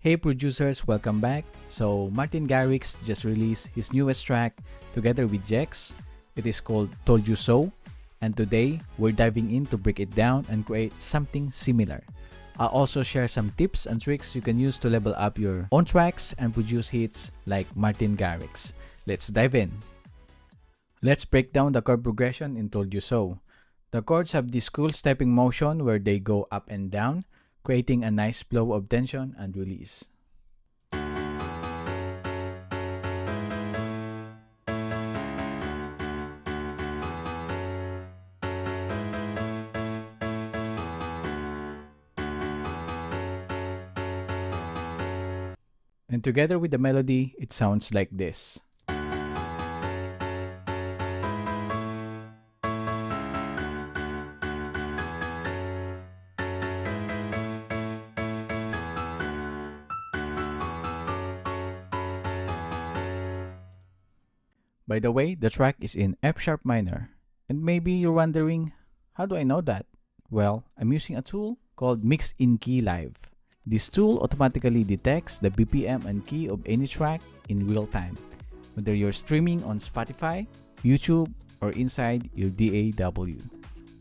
Hey producers, welcome back. So Martin Garrix just released his newest track together with Jex. It is called Told You So, and today we're diving in to break it down and create something similar. I'll also share some tips and tricks you can use to level up your own tracks and produce hits like Martin Garrix. Let's dive in. Let's break down the chord progression in Told You So. The chords have this cool stepping motion where they go up and down, creating a nice flow of tension and release. And together with the melody, it sounds like this. By the way, the track is in F sharp minor. And maybe you're wondering, how do I know that? Well, I'm using a tool called Mixed in Key Live. This tool automatically detects the BPM and key of any track in real time, whether you're streaming on Spotify, YouTube, or inside your DAW.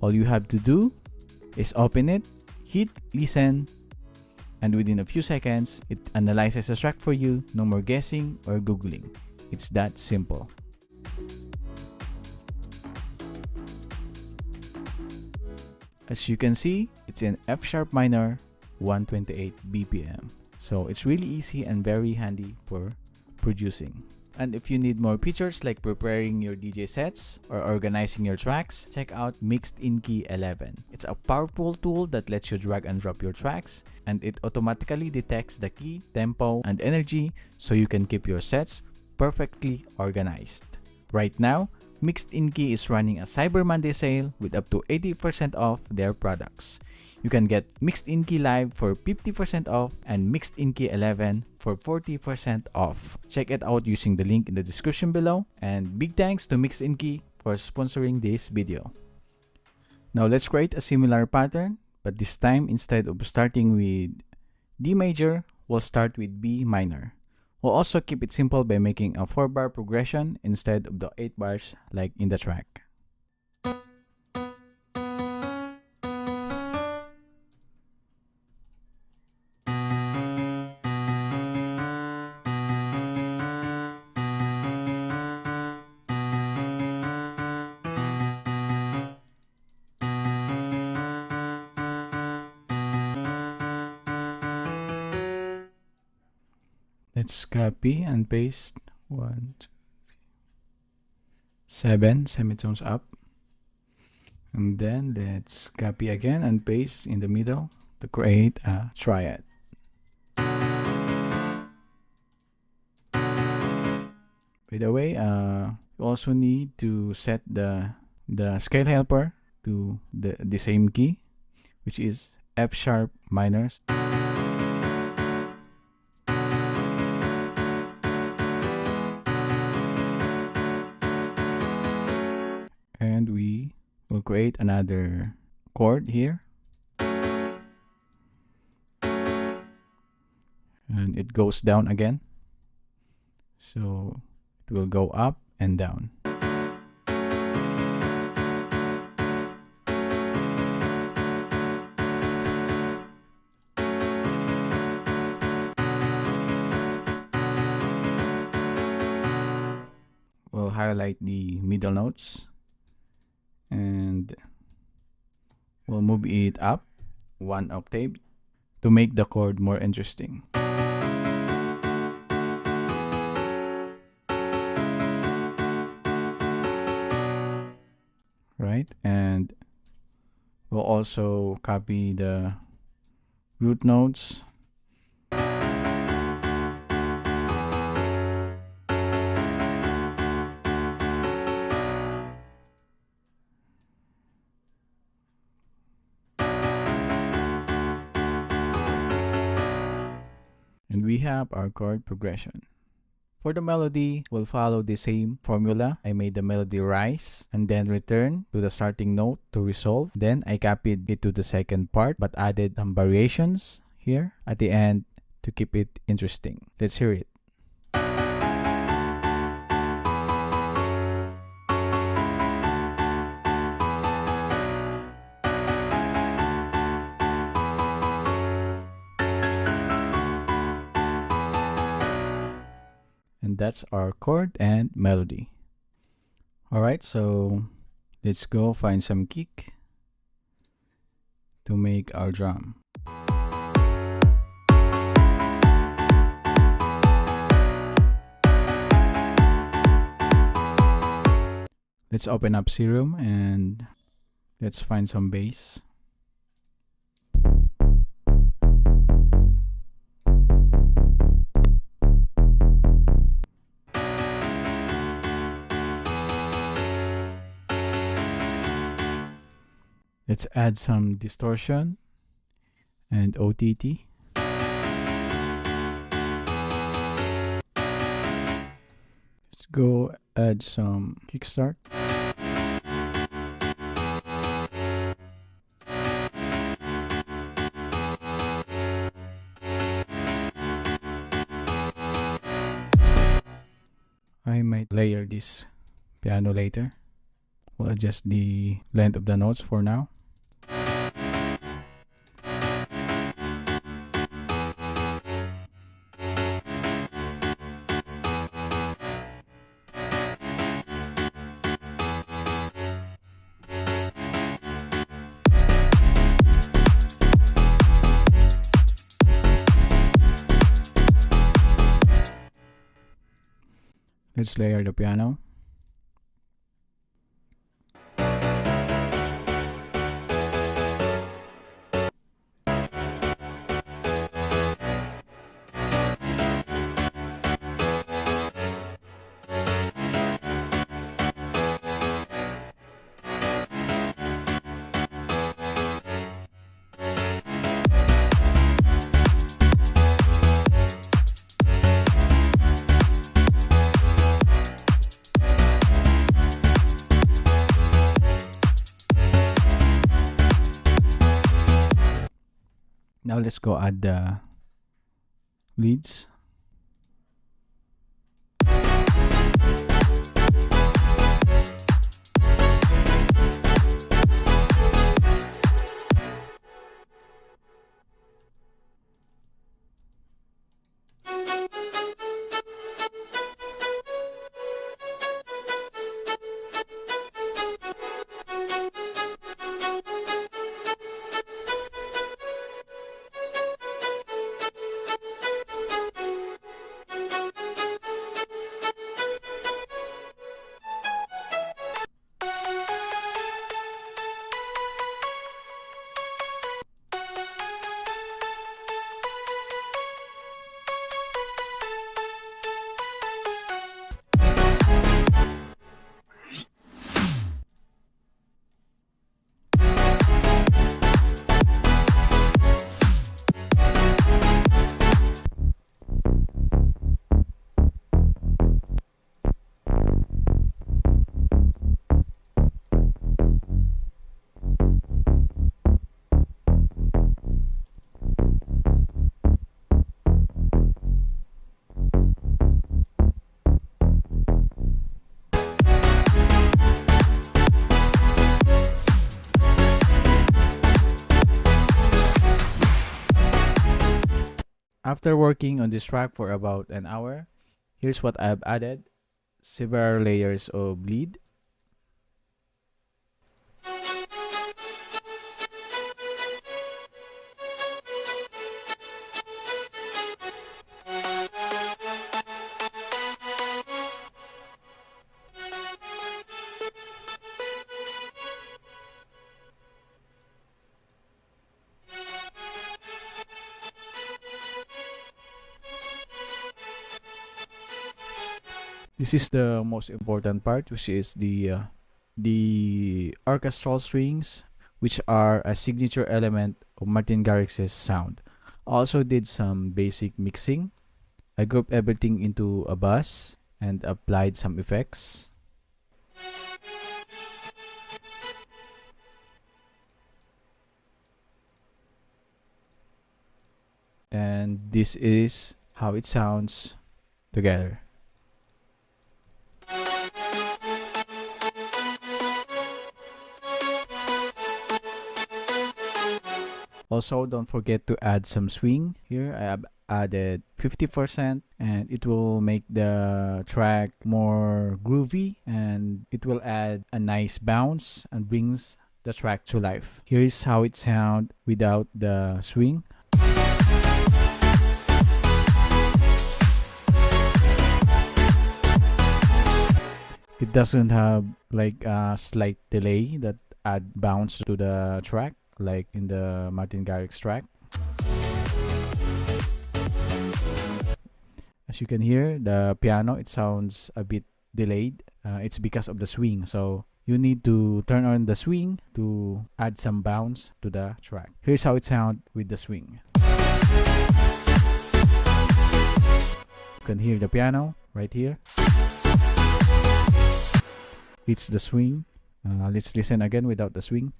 All you have to do is open it, hit listen, and within a few seconds, it analyzes the track for you, no more guessing or Googling. It's that simple. As you can see, it's in F sharp minor, 128 BPM. So it's really easy and very handy for producing. And if you need more features like preparing your DJ sets or organizing your tracks, check out Mixed in Key 11. It's a powerful tool that lets you drag and drop your tracks, and it automatically detects the key, tempo, and energy so you can keep your sets perfectly organized. Right now, Mixed in Key is running a Cyber Monday sale with up to 80% off their products. You can get Mixed in Key Live for 50% off and Mixed in Key 11 for 40% off. Check it out using the link in the description below, and big thanks to Mixed in Key for sponsoring this video. Now let's create a similar pattern, but this time instead of starting with D major, we'll start with B minor. We'll also keep it simple by making a 4-bar progression instead of the 8 bars like in the track. Let's copy and paste 1, 2, 7 semitones up, and then let's copy again and paste in the middle to create a triad. By the way, you also need to set the scale helper to the same key, which is F sharp minor. And we will create another chord here, and it goes down again, so it will go up and down. We'll highlight the middle notes, and we'll move it up 1 octave to make the chord more interesting. Right, and we'll also copy the root notes. And we have our chord progression. For the melody, we'll follow the same formula. I made the melody rise and then return to the starting note to resolve. Then I copied it to the second part but added some variations here. At the end, to keep it interesting. Let's hear it. And that's our chord and melody. Alright, so let's go find some kick to make our drum. Let's open up Serum and let's find some bass. Let's add some distortion and OTT. Let's go add some kickstart. I might layer this piano later. We'll adjust the length of the notes for now. Let's layer the piano. Now let's go add the leads. After working on this track for about an hour, here's what I've added: several layers of bleed, this is the most important part, which is the orchestral strings, which are a signature element of Martin Garrix's sound. I also did some basic mixing. I grouped everything into a bus and applied some effects. and this is how it sounds together. Also, don't forget to add some swing. Here I have added 50%, and it will make the track more groovy, and it will add a nice bounce and brings the track to life. Here is how it sounds without the swing. It doesn't have like a slight delay that add bounce to the track like in the Martin Garrix track. As you can hear, the piano, it sounds a bit delayed. It's because of the swing. So you need to turn on the swing to add some bounce to the track. Here's how it sounds with the swing. You can hear the piano right here. It's the swing. Let's listen again without the swing.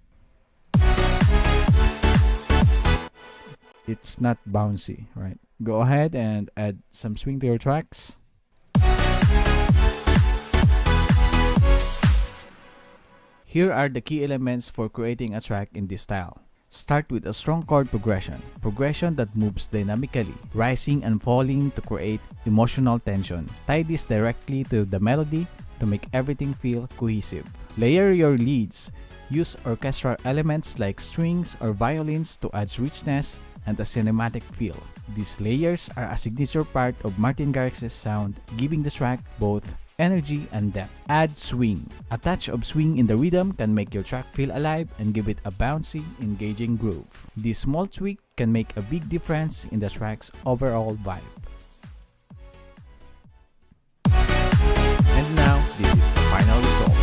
It's not bouncy, right? Go ahead and add some swing to your tracks. Here are the key elements for creating a track in this style. Start with a strong chord progression that moves dynamically, rising and falling to create emotional tension. Tie this directly to the melody to make everything feel cohesive. Layer your leads. Use orchestral elements like strings or violins to add richness and a cinematic feel. These layers are a signature part of Martin Garrix's sound, giving the track both energy and depth. Add swing. A touch of swing in the rhythm can make your track feel alive and give it a bouncy, engaging groove. This small tweak can make a big difference in the track's overall vibe. And now, this is the final result.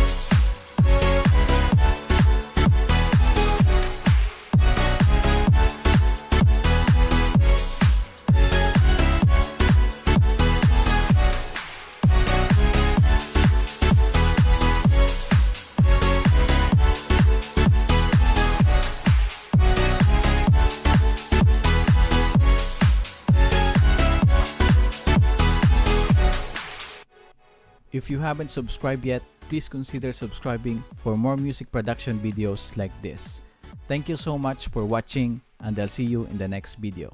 If you haven't subscribed yet, please consider subscribing for more music production videos like this. Thank you so much for watching, and I'll see you in the next video.